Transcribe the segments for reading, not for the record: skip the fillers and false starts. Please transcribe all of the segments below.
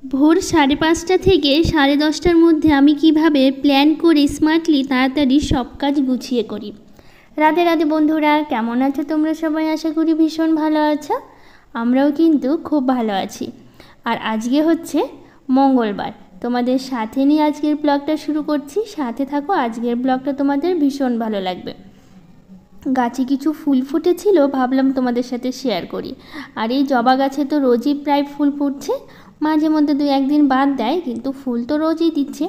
ভোর 5:30 থেকে 10:30টার মধ্যে আমি কিভাবে প্ল্যান করে স্মার্টলি তাড়াতাড়ি সব কাজ গুছিয়ে করি। রাধে রাধে বন্ধুরা, কেমন আছো তোমরা সবাই? আশা করি ভীষণ ভালো আছো। আমরাও কিন্তু খুব ভালো আছি। আর আজকে হচ্ছে মঙ্গলবার, তোমাদের সাথে নিয়ে আজকের ব্লগটা শুরু করছি। সাথে থাকো, আজকের ব্লগটা তোমাদের ভীষণ ভালো লাগবে। গাছে কিছু ফুল ফুটেছিল, ভাবলাম তোমাদের সাথে শেয়ার করি। আর এই জবা গাছে তো রোজই প্রায় ফুল ফুটছে, মাঝে মধ্যে 2-1 দিন বাদ দেয়, কিন্তু ফুল তো রোজই দিচ্ছে।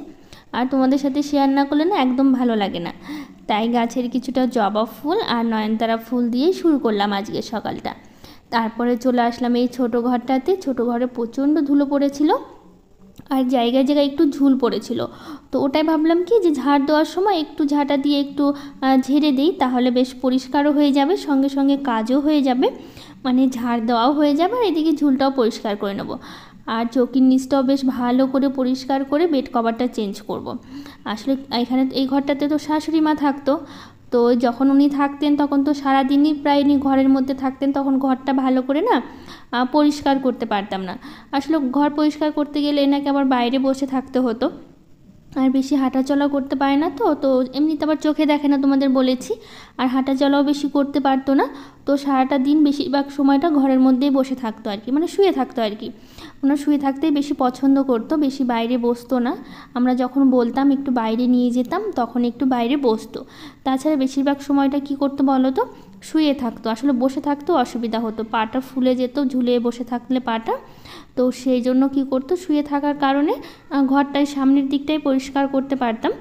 আর তোমাদের সাথে শেয়ার না করলে না একদম ভালো লাগে না। তাই গাছের কিছুটা জবা ফুল আর নয়নতারা ফুল দিয়ে শুরু করলাম আজকে সকালটা। তারপরে চলে আসলাম এই ছোটো ঘরটাতে। ছোটো ঘরে প্রচণ্ড ধুলো পড়েছিল আর জায়গায় জায়গায় একটু ঝুল পড়েছিল। তো ওটাই ভাবলাম কি যে ঝাড় দেওয়ার সময় একটু ঝাঁটা দিয়ে একটু ঝেড়ে দিই, তাহলে বেশ পরিষ্কারও হয়ে যাবে, সঙ্গে সঙ্গে কাজও হয়ে যাবে, মানে ঝাড় দেওয়াও হয়ে যাবে আর এদিকে ঝুলটাও পরিষ্কার করে নেব। আর চৌকির নিচটাও বেশ ভালো করে পরিষ্কার করে বেড কভারটা চেঞ্জ করব। আসলে এখানে এই ঘরটাতে তো শাশুড়ি মা থাকতো, তো যখন উনি থাকতেন তখন তো সারাদিনই প্রায় উনি ঘরের মধ্যে থাকতেন, তখন ঘরটা ভালো করে না পরিষ্কার করতে পারতাম না। আসলে ঘর পরিষ্কার করতে গেলে এনাকে আবার বাইরে বসে থাকতে হতো, আর বেশি হাঁটাচলা করতে পারে না। তো এমনিতে আবার চোখে দেখে না, তোমাদের বলেছি। আর হাঁটাচলাও বেশি করতে পারতো না, তো সারাটা দিন বেশিরভাগ সময়টা ঘরের মধ্যেই বসে থাকতো আর কি, মানে শুয়ে থাকতো আর কি। ওনার শুয়ে থাকতেই বেশি পছন্দ করতো, বেশি বাইরে বসতো না। আমরা যখন বলতাম একটু বাইরে নিয়ে যেতাম তখন একটু বাইরে বসতো। তাছাড়া বেশিরভাগ সময়টা কি করতো বলো তো, শুয়ে থাকতো। আসলে বসে থাকতেও অসুবিধা হতো, পাটা ফুলে যেত ঝুলে বসে থাকলে পাটা। তো সেই জন্য কী করতো, শুয়ে থাকার কারণে ঘরটায় সামনের দিকটাই পরিষ্কার করতে পারতাম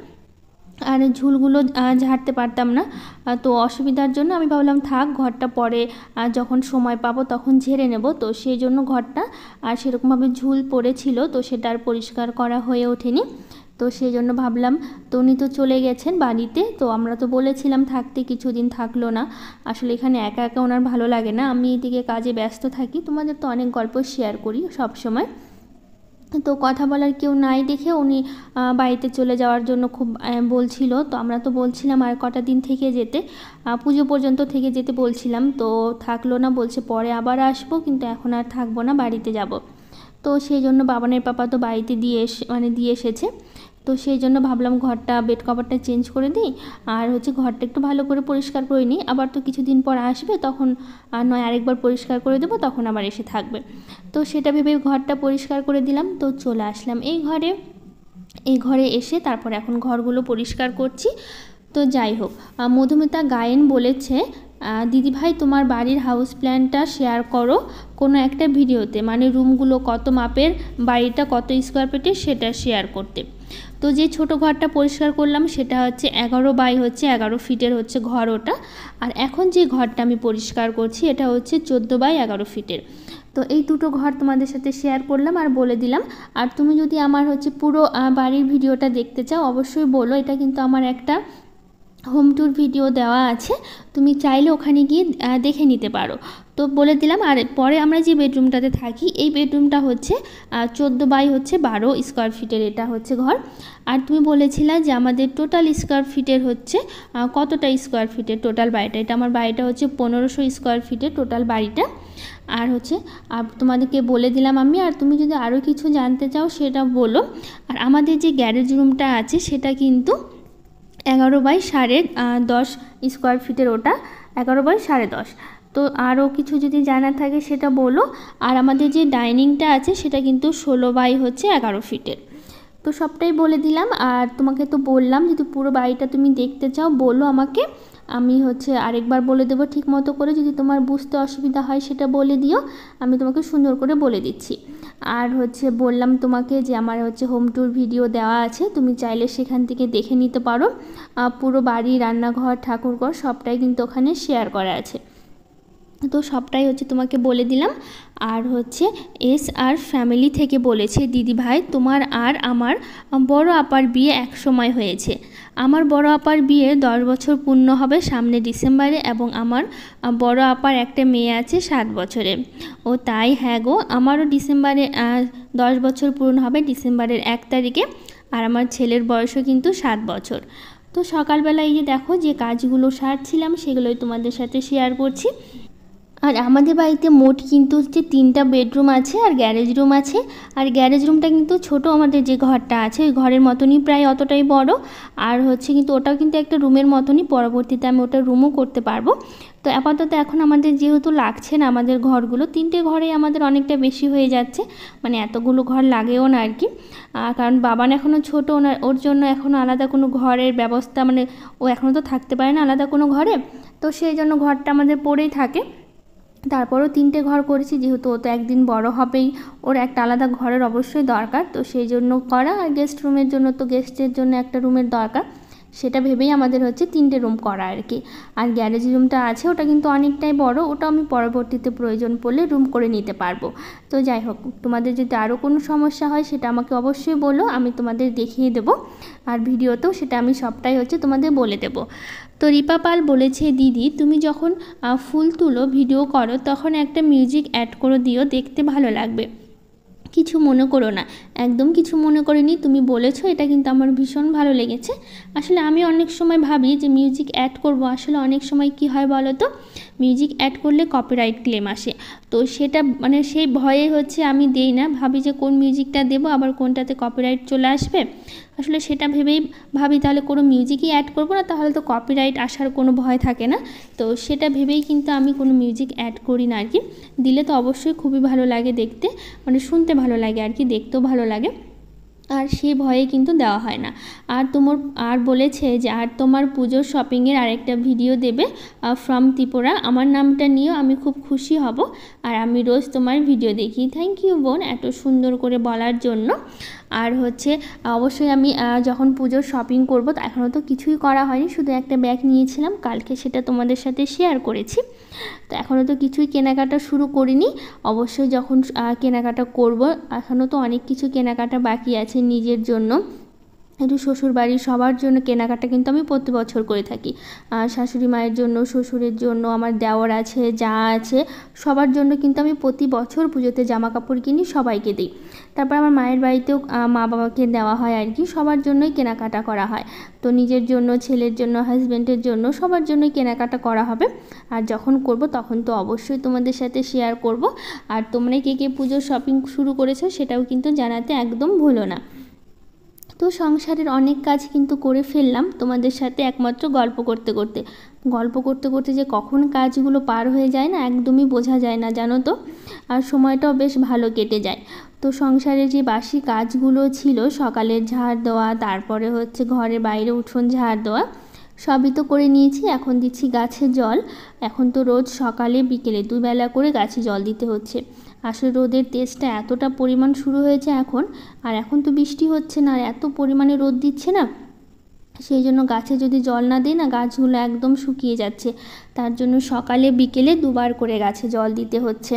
আর ঝুলগুলো ঝাড়তে পারতাম না। তো অসুবিধার জন্য আমি ভাবলাম থাক, ঘরটা পরে যখন সময় পাবো তখন ঝেড়ে নেব। তো সেই জন্য ঘরটা আর সেরকমভাবে ঝুল পড়েছিল, তো সেটা আর পরিষ্কার করা হয়ে ওঠেনি। তো সেই জন্য ভাবলাম, তো উনি তো চলে গেছেন বাড়িতে, তো আমরা তো বলেছিলাম থাকতে, কিছুদিন থাকলো না। আসলে এখানে একা একা ওনার ভালো লাগে না, আমি এদিকে কাজে ব্যস্ত থাকি, তোমাদের তো অনেক গল্প শেয়ার করি সব সময়। তো কথা বলার কেউ নাই দেখে উনি বাড়িতে চলে যাওয়ার জন্য খুব বলছিল। তো আমরা তো বলছিলাম আর কটা দিন থেকে যেতে, পুজো পর্যন্ত থেকে যেতে বলছিলাম। তো থাকলো না, বলছে পরে আবার আসবো, কিন্তু এখন আর থাকবো না, বাড়িতে যাব। তো সেই জন্য বাবানের পাপা তো বাড়িতে দিয়ে এসেছে। তো সেই জন্য ভাবলাম ঘরটা বেড কভারটা চেঞ্জ করে দিই, আর হচ্ছে ঘরটা একটু ভালো করে পরিষ্কার করে নিই। আবার তো কিছুদিন পর আসবে, তখন নয় আরেকবার পরিষ্কার করে দেবো, তখন আবার এসে থাকবে। তো সেটা ভেবে ঘরটা পরিষ্কার করে দিলাম। তো চলে আসলাম এই ঘরে এসে তারপর এখন ঘরগুলো পরিষ্কার করছি। তো যাই হোক, মধুমিতা গায়েন বলেছে, দিদিভাই তোমার বাড়ির হাউস প্ল্যানটা শেয়ার করো কোনো একটা ভিডিওতে, মানে রুমগুলো কত মাপের, বাড়িটা কত স্কোয়ার ফিটের সেটা শেয়ার করতে। তো যে ছোট ঘরটা পরিষ্কার করলাম সেটা হচ্ছে 11 ফিটের হচ্ছে ঘর ওটা। আর এখন যে ঘরটা আমি পরিষ্কার করছি এটা হচ্ছে 14 x 11 ফিটের। তো এই দুটো ঘর তোমাদের সাথে শেয়ার করলাম আর বলে দিলাম। আর তুমি যদি আমার হচ্ছে পুরো বাড়ির ভিডিওটা দেখতে চাও অবশ্যই বলো, এটা কিন্তু আমার একটা হোম ট্যুর ভিডিও দেওয়া আছে, তুমি চাইলে ওখানে গিয়ে দেখে নিতে পারো। তো বলে দিলাম। আর পরে আমরা যে বেডরুমটাতে থাকি, এই বেডরুমটা হচ্ছে 14 x 12 স্কোয়ার ফিটের এটা হচ্ছে ঘর। আর তুমি বলেছিলে যে আমাদের টোটাল স্কোয়ার ফিটের হচ্ছে কতটা স্কোয়ার ফিটের টোটাল বাড়িটা, এটা আমার বাড়িটা হচ্ছে 1500 স্কোয়ার ফিটের টোটাল বাড়িটা। আর হচ্ছে তোমাদেরকে বলে দিলাম আমি। আর তুমি যদি আরও কিছু জানতে চাও সেটা বলো। আর আমাদের যে গ্যারেজ রুমটা আছে সেটা কিন্তু 11 x 10.5 স্কোয়ার ফিটের, ওটা 11 x 10.5। তো আরও কিছু যদি জানার থাকে সেটা বলো। আর আমাদের যে ডাইনিংটা আছে সেটা কিন্তু 16 x 11 ফিটের। তো সবটাই বলে দিলাম। আর তোমাকে তো বললাম যদি পুরো বাড়িটা তুমি দেখতে চাও বলো আমাকে, আমি হচ্ছে আরেকবার বলে দেবো ঠিক মতো করে, যদি তোমার বুঝতে অসুবিধা হয় সেটা বলে দিও, আমি তোমাকে সুন্দর করে বলে দিচ্ছি। আর হচ্ছে বললাম তোমাকে যে আমার হচ্ছে হোম ট্যুর ভিডিও দেওয়া আছে, তুমি চাইলে সেখান থেকে দেখে নিতে পারো। পুরো বাড়ি, রান্নাঘর, ঠাকুরঘর সবটাই কিন্তু ওখানে শেয়ার করা আছে। তো সবটাই হচ্ছে তোমাকে বলে দিলাম। আর হচ্ছে SR ফ্যামিলি থেকে বলেছে, দিদিভাই তোমার আর আমার বড় আপার বিয়ে এক সময় হয়েছে। আমার বড় আপার বিয়ে 10 বছর পূর্ণ হবে সামনে ডিসেম্বরে, এবং আমার বড় আপার একটা মেয়ে আছে 7 বছরে। ও তাই, হ্যাঁ গো, আমারও ডিসেম্বরে 10 বছর পূর্ণ হবে ডিসেম্বরের 1 তারিখে। আর আমার ছেলের বয়সও কিন্তু 7 বছর। তো সকালবেলা এই যে দেখো যে কাজগুলো সারছিলাম সেগুলোই তোমাদের সাথে শেয়ার করছি। আর আমাদের বাড়িতে মোট কিন্তু হচ্ছে 3টা বেডরুম আছে আর গ্যারেজ রুম আছে। আর গ্যারেজ রুমটা কিন্তু ছোট, আমাদের যে ঘরটা আছে ওই ঘরের মতনই, প্রায় অতটাই বড়। আর হচ্ছে কিন্তু ওটাও কিন্তু একটা রুমের মতনই, পরবর্তীতে আমি ওটা রুমও করতে পারবো। তো আপাতত এখন আমাদের যেহেতু লাগছে না, আমাদের ঘরগুলো 3টে ঘরেই আমাদের অনেকটা বেশি হয়ে যাচ্ছে, মানে এতগুলো ঘর লাগেও না আর কি। কারণ বাবান এখনও ছোটো, ওর জন্য এখনও আলাদা কোনো ঘরের ব্যবস্থা, মানে ও এখনও তো থাকতে পারে না আলাদা কোনো ঘরে, তো সেই জন্য ঘরটা আমাদের পড়েই থাকে। তারপরও 3টে ঘর করেছি, যেহেতু ও তো একদিন বড় হবেই, ওর একটা আলাদা ঘরের অবশ্যই দরকার, তো সেই জন্য করা। আর গেস্ট রুমের জন্য তো গেস্টের জন্য একটা রুমের দরকার, সেটা ভেবেই আমাদের হচ্ছে 3টে রুম করা আর কি। আর গ্যারেজ রুমটা আছে, ওটা কিন্তু অনেকটাই বড়, ওটা আমি পরবর্তীতে প্রয়োজন পড়লে রুম করে নিতে পারবো। তো যাই হোক, তোমাদের যদি আরও কোনো সমস্যা হয় সেটা আমাকে অবশ্যই বলো, আমি তোমাদের দেখিয়ে দেবো। আর ভিডিওতেও সেটা আমি সবটাই হচ্ছে তোমাদের বলে দেবো। তো রিপা পাল বলেছে, দিদি তুমি যখন ফুল তুলো ভিডিও করো তখন একটা মিউজিক অ্যাড করে দিও, দেখতে ভালো লাগবে। কিছু মনে করো না, একদম কিছু মনে করিনি, তুমি বলেছো, এটা কিন্তু আমার ভীষণ ভালো লেগেছে। আসলে আমি অনেক সময় ভাবি যে মিউজিক অ্যাড করব, আসলে অনেক সময় কি হয় বলো তো, মিউজিক অ্যাড করলে কপিরাইট ক্লেম আসে, তো সেটা মানে সেই ভয়ে হচ্ছে আমি দেই না, ভাবি যে কোন মিউজিকটা দেবো আবার কোনটাতে কপিরাইট চলে আসবে। আসলে সেটা ভেবেই ভাবি তাহলে কোনো মিউজিকই অ্যাড করবো না, তাহলে তো কপিরাইট আসার কোনো ভয় থাকে না। তো সেটা ভেবেই কিন্তু আমি কোনো মিউজিক অ্যাড করি না আর কি। দিলে তো অবশ্যই খুবই ভালো লাগে দেখতে, মানে শুনতে ভালো লাগে আর কি, দেখতেও ভালো লাগে, আর সেই ভয়ে কিন্তু দেওয়া হয় না। আর বলেছে যে আর তোমার পুজোর শপিংয়ের আরেকটা ভিডিও দেবে ফ্রম ত্রিপুরা, আমার নামটা নিয়েও আমি খুব খুশি হব, আর আমি রোজ তোমার ভিডিও দেখি। থ্যাংক ইউ বোন, এত সুন্দর করে বলার জন্য। আর হচ্ছে অবশ্যই আমি যখন পুজোর শপিং করব, এখনও তো কিছুই করা হয়নি, শুধু একটা ব্যাগ নিয়েছিলাম, কালকে সেটা তোমাদের সাথে শেয়ার করেছি। তো এখনও তো কিছুই কেনাকাটা শুরু করিনি, অবশ্যই যখন কেনাকাটা করব, এখনও তো অনেক কিছু কেনাকাটা বাকি আছে নিজের জন্য, একটু শ্বশুরবাড়ির সবার জন্য কেনাকাটা কিন্তু আমি প্রতি বছর করে থাকি। শাশুড়ি মায়ের জন্য, শ্বশুরের জন্য, আমার দেওর আছে, যা আছে, সবার জন্য কিন্তু আমি প্রতি বছর পুজোতে জামা কাপড় কিনি, সবাইকে দিই। তারপর আমার মায়ের বাড়িতেও মা বাবাকে দেওয়া হয় আর কি, সবার জন্যই কেনাকাটা করা হয়। তো নিজের জন্য, ছেলের জন্য, হাজব্যান্ডের জন্য, সবার জন্যই কেনাকাটা করা হবে। আর যখন করব তখন তো অবশ্যই তোমাদের সাথে শেয়ার করব। আর তোমরা কে কে পুজোর শপিং শুরু করেছো সেটাও কিন্তু জানাতে একদম ভুলো না। তো সংসারের অনেক কাজ কিন্তু করে ফেললাম তোমাদের সাথে, একমাত্র গল্প করতে করতে যে কখন কাজগুলো পার হয়ে যায় না, একদমই বোঝা যায় না জানো তো। আর সময়টাও বেশ ভালো কেটে যায়। তো সংসারে যে বাসি কাজগুলো ছিল, সকালের ঝাড় দেওয়া, তারপরে হচ্ছে ঘরের বাইরে উঠোন ঝাড় দেওয়া, সবই তো করে নিয়েছি। এখন দিচ্ছি গাছে জল, এখন তো রোজ সকালে বিকেলে দুবেলা করে গাছে জল দিতে হচ্ছে। আসলে রোদের তেজটা এতটা পরিমাণ শুরু হয়েছে এখন, আর এখন তো বৃষ্টি হচ্ছে না, আর এত পরিমাণে রোদ দিচ্ছে না, সেই জন্য গাছে যদি জল না দিই না, গাছগুলো একদম শুকিয়ে যাচ্ছে। তার জন্য সকালে বিকেলে দুবার করে গাছে জল দিতে হচ্ছে।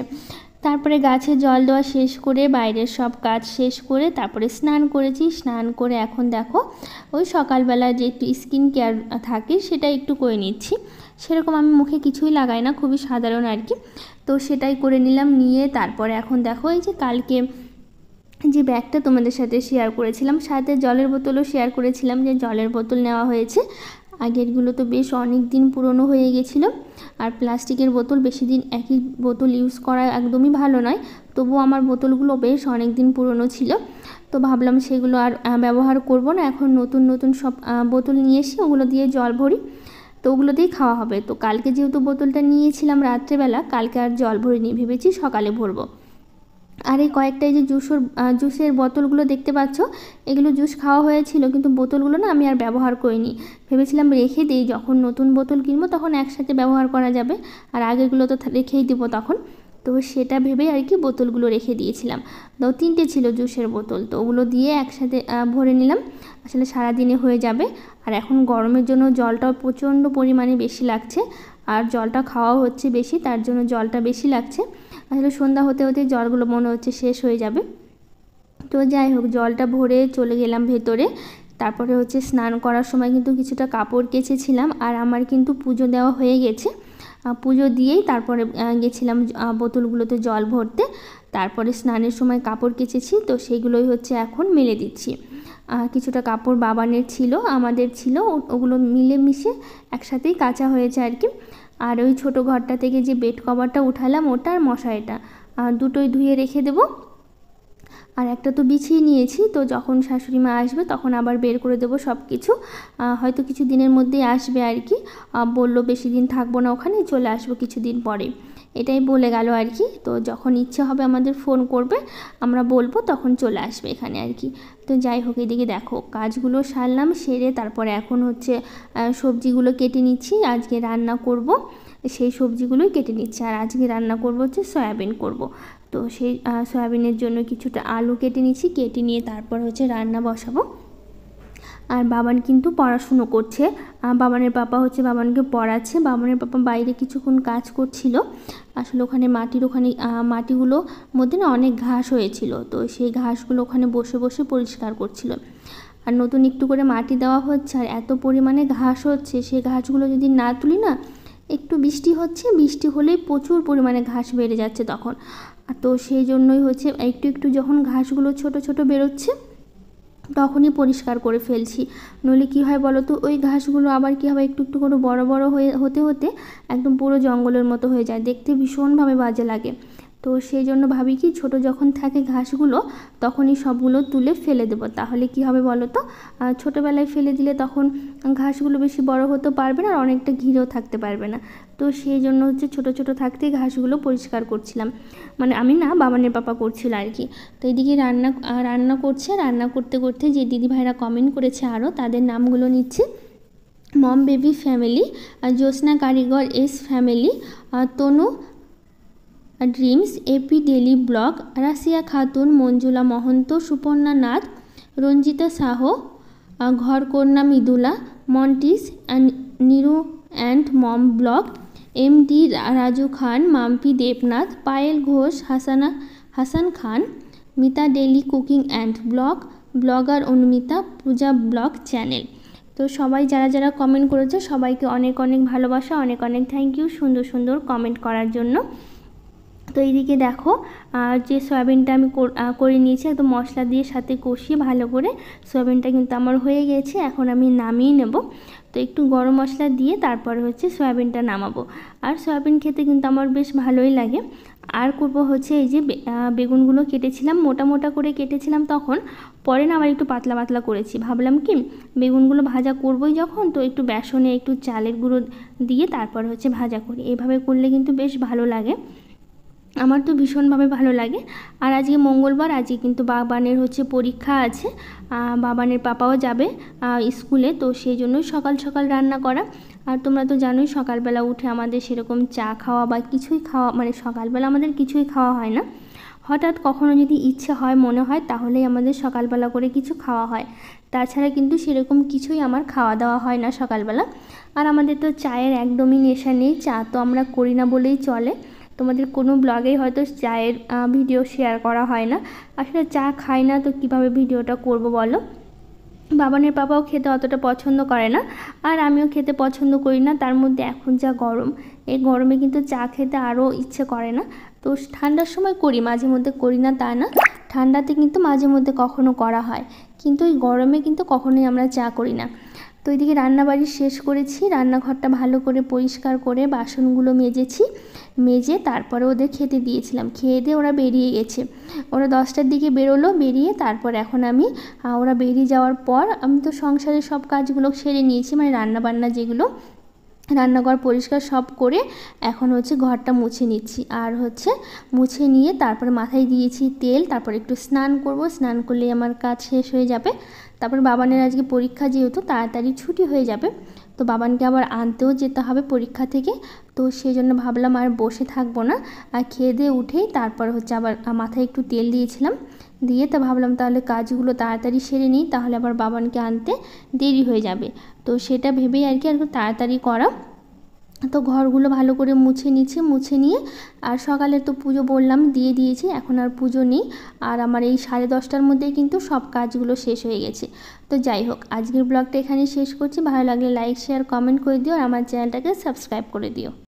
তারপরে গাছে জল দেওয়া শেষ করে বাইরের সব কাজ শেষ করে তারপরে স্নান করেছি। স্নান করে এখন দেখো ওই সকালবেলা যে একটু স্কিন কেয়ার থাকে সেটা একটু করে নিচ্ছি। সেরকম আমি মুখে কিছুই লাগাই না, খুবই সাধারণ আর কি। তো সেটাই করে নিলাম, নিয়ে তারপরে এখন দেখো এই যে কালকে যে ব্যাগটা তোমাদের সাথে শেয়ার করেছিলাম, সাথে জলের বোতলও শেয়ার করেছিলাম, যে জলের বোতল নেওয়া হয়েছে। আগেরগুলো তো বেশ অনেক দিন পুরনো হয়ে গেছিলো, আর প্লাস্টিকের বোতল বেশি দিন একই বোতল ইউজ করা একদমই ভালো নয়। তবুও আমার বোতলগুলো বেশ অনেক দিন পুরনো ছিল, তো ভাবলাম সেগুলো আর ব্যবহার করব না, এখন নতুন নতুন সব বোতল নিয়ে এসে ওগুলো দিয়ে জল ভরি, তো ওগুলো দিয়েই খাওয়া হবে। তো কালকে যেহেতু বোতলটা নিয়েছিলাম রাত্রেবেলা, কালকে আর জল ভরিনি, ভেবেছি সকালে ভরবো। আর এই কয়েকটা এই যে জুসের বোতলগুলো দেখতে পাচ্ছ, এগুলো জুস খাওয়া হয়েছিল, কিন্তু বোতলগুলো না আমি আর ব্যবহার করিনি, ভেবেছিলাম রেখে দিই, যখন নতুন বোতল কিনবো তখন একসাথে ব্যবহার করা যাবে, আর আগেরগুলো তো রেখেই দেবো তখন। তো সেটা ভেবেই আর কি বোতলগুলো রেখে দিয়েছিলাম। তো 3টে ছিল জুসের বোতল, তো ওগুলো দিয়ে একসাথে ভরে নিলাম, আসলে সারাদিনে হয়ে যাবে। আর এখন গরমের জন্য জলটাও প্রচণ্ড পরিমাণে বেশি লাগছে, আর জলটা খাওয়াও হচ্ছে বেশি, তার জন্য জলটা বেশি লাগছে। আসলে সন্ধ্যা হতে হতে জলগুলো মনে হচ্ছে শেষ হয়ে যাবে। তো যাই হোক, জলটা ভরে চলে গেলাম ভেতরে। তারপরে হচ্ছে স্নান করার সময় কিন্তু কিছুটা কাপড় কেচেছিলাম, আর আমার কিন্তু পুজো দেওয়া হয়ে গেছে। পুজো দিয়েই তারপরে গেছিলাম বোতলগুলোতে জল ভরতে। তারপরে স্নানের সময় কাপড় কেচেছি, তো সেইগুলোই হচ্ছে এখন মেলে দিচ্ছি। কিছুটা কাপড় বাবানের ছিল, আমাদের ছিল, ওগুলো মিলেমিশে একসাথেই কাচা হয়েছে আর কি। আর ওই ছোটো ঘরটা থেকে যে বেড কভারটা উঠালাম ওটা আর মশারিটা দুটোই ধুয়ে রেখে দেবো। আর একটা তো বিছিয়ে নিয়েছি, তো যখন শাশুড়ি মা আসবে তখন আবার বের করে দেবো সব কিছু। হয়তো কিছু দিনের মধ্যেই আসবে আর কি, বললো বেশি দিন থাকবো না ওখানে, চলে আসবো কিছুদিন পরে, এটাই বলে গেল আর কি। তো যখন ইচ্ছে হবে আমাদের ফোন করবে, আমরা বলবো, তখন চলে আসবে এখানে আর কি। তো যাই হোক, এদিকে দেখো কাজগুলো সারলাম, সেরে তারপরে এখন হচ্ছে সবজিগুলো কেটে নিচ্ছি, আজকে রান্না করব সেই সবজিগুলোই কেটে নিচ্ছি। আর আজকে রান্না করব হচ্ছে সয়াবিন করব, তো সেই সয়াবিনের জন্য কিছুটা আলু কেটে নিচ্ছি, কেটে নিয়ে তারপর হচ্ছে রান্না বসাবো। আর বাবান কিন্তু পড়াশুনো করছে, বাবানের পাপা হচ্ছে বাবানকে পড়াচ্ছে। বাবানের পাপা বাইরে কিছুক্ষণ কাজ করছিল, আসলে ওখানে মাটিগুলো মধ্যে না অনেক ঘাস হয়েছিল, তো সেই ঘাসগুলো ওখানে বসে বসে পরিষ্কার করছিল। আর নতুন একটু করে মাটি দেওয়া হচ্ছে, আর এত পরিমাণে ঘাস হচ্ছে, সেই ঘাসগুলো যদি না তুলি না, একটু বৃষ্টি হচ্ছে, বৃষ্টি হলেই প্রচুর পরিমাণে ঘাস বেড়ে যাচ্ছে তখন। তো সেই জন্যই হচ্ছে একটু একটু যখন ঘাসগুলো ছোট ছোট বেরোচ্ছে তখনই পরিষ্কার করে ফেলছি, নইলে কী হয় বলো তো, ওই ঘাসগুলো আবার কী হবে একটু একটু করে বড় বড় হতে হতে একদম পুরো জঙ্গলের মতো হয়ে যায়, দেখতে ভীষণভাবে বাজে লাগে। তো সেই জন্য ভাবি কি ছোট যখন থাকে ঘাসগুলো তখনই সবগুলো তুলে ফেলে দেবো, তাহলে কি হবে বলো তো, ছোটোবেলায় ফেলে দিলে তখন ঘাসগুলো বেশি বড় হতে পারবে না আর অনেকটা ঘিরেও থাকতে পারবে না। তো সেই জন্য হচ্ছে ছোট ছোট থাকতেই ঘাসগুলো পরিষ্কার করছিলাম, মানে আমি না, বাবানের পাপা করছিল আর কি। তো এইদিকে রান্না করছে, রান্না করতে করতে যে দিদিভাইরা কমেন্ট করেছে আরও তাদের নামগুলো নিচ্ছি। মম baby family, Jyotsna Karigar S family, Tanu dreams, AP daily blog, Rashiya Khatun, Manjula Mahanta, Suparna Nath, Ranjita Sah, Gharkanya Mridula, মন্টিস Niru and mom blog, MD Raju Khan, Mampi Debnath, Payel Ghosh, Hasan Khan, Mita daily cooking and blog, blogger Anumita, Puja blog channel. তো সবাই যারা যারা কমেন্ট করেছে সবাইকে অনেক অনেক ভালোবাসা, অনেক অনেক থ্যাংক ইউ সুন্দর সুন্দর কমেন্ট করার জন্য। তো এইদিকে দেখো যে সয়াবিনটা আমি করে নিয়েছি, একদম মশলা দিয়ে সাথে কষিয়ে ভালো করে সয়াবিনটা কিন্তু আমার হয়ে গেছে, এখন আমি নামিয়ে নেব। তো একটু গরম মশলা দিয়ে তারপরে হচ্ছে সয়াবিনটা নামাবো। আর সয়াবিন খেতে কিন্তু আমার বেশ ভালোই লাগে। আর করবো হচ্ছে এই যে বেগুনগুলো কেটেছিলাম, মোটা মোটা করে কেটেছিলাম তখন, পরে না আবার একটু পাতলা পাতলা করেছি, ভাবলাম কি বেগুনগুলো ভাজা করবোই যখন, তো একটু বেসনে একটু চালের গুঁড়ো দিয়ে তারপর হচ্ছে ভাজা করি, এইভাবে করলে কিন্তু বেশ ভালো লাগে, আমার তো ভীষণভাবে ভালো লাগে। আর আজকে মঙ্গলবার, আজকে কিন্তু বাবানের হচ্ছে পরীক্ষা আছে, বাবানের পাপাও যাবে স্কুলে, তো সেই জন্যই সকাল সকাল রান্না করা। আর তোমরা তো জানোই সকালবেলা উঠে আমাদের সেরকম চা খাওয়া বা কিছুই খাওয়া, মানে সকালবেলা আমাদের কিছুই খাওয়া হয় না, হঠাৎ কখনো যদি ইচ্ছে হয় মনে হয় তাহলেই আমাদের সকালবেলা করে কিছু খাওয়া হয়, তাছাড়া কিন্তু সেরকম কিছুই আমার খাওয়া দাওয়া হয় না সকালবেলা। আর আমাদের তো চায়ের একদমই নেশা নেই, চা তো আমরা করি না বলেই চলে, তোমাদের কোনো ব্লগেই হয়তো চায়ের ভিডিও শেয়ার করা হয় না, আসলে চা খাই না তো কিভাবে ভিডিওটা করব বলো। বাবানের পাপাও খেতে অতটা পছন্দ করে না, আর আমিও খেতে পছন্দ করি না, তার মধ্যে এখন যা গরম, এই গরমে কিন্তু চা খেতে আরও ইচ্ছে করে না। তো ঠান্ডার সময় করি, মাঝে মধ্যে করি না তা না, ঠান্ডাতে কিন্তু মাঝে মধ্যে কখনো করা হয়, কিন্তু এই গরমে কিন্তু কখনোই আমরা চা করি না। তো এদিকে রান্নাবাড়ি শেষ করেছি, রান্নাঘরটা ভালো করে পরিষ্কার করে বাসনগুলো মেজে তারপরে ওদের খেতে দিয়েছিলাম, খেয়ে দিয়ে ওরা বেরিয়ে গেছে, ওরা 10টার দিকে বেরোলো, বেরিয়ে তারপর এখন আমি ওরা বেরিয়ে যাওয়ার পর আমি তো সংসারের সব কাজগুলো সেরে নিয়েছি, মানে রান্নাবান্না যেগুলো, রান্নাঘর পরিষ্কার সব করে এখন হচ্ছে ঘরটা মুছে নিচ্ছি। আর হচ্ছে মুছে নিয়ে তারপরে মাথায় দিয়েছি তেল, তারপর একটু স্নান করব, স্নান করলেই আমার কাজ শেষ হয়ে যাবে। তারপর বাবানের আজকে পরীক্ষা যেহেতু তাড়াতাড়ি ছুটি হয়ে যাবে, তো বাবানকে আবার আনতেও যেতে হবে পরীক্ষা থেকে, তো সেই জন্য ভাবলাম আর বসে থাকবো না, আর খেয়ে দিয়ে উঠেই তারপর হচ্ছে আবার মাথায় একটু তেল দিয়েছিলাম, দিয়ে তো ভাবলাম তাহলে কাজগুলো তাড়াতাড়ি সেরে নিই, তাহলে আবার বাবানকে আনতে দেরি হয়ে যাবে, তো সেটা ভেবেই আর কি একটু তাড়াতাড়ি করা। তো ঘরগুলো ভালো করে মুছে নিয়ে, আর সকালে তো পুজো বললাম দিয়ে দিয়েছি, এখন আর পুজো নেই, আর আমার এই 10:30টার মধ্যেই কিন্তু সব কাজগুলো শেষ হয়ে গেছে। তো যাই হোক, আজকের ব্লগটা এখানে শেষ করছি, ভালো লাগলে লাইক শেয়ার কমেন্ট করে দিও, আর আমার চ্যানেলটাকে সাবস্ক্রাইব করে দিও।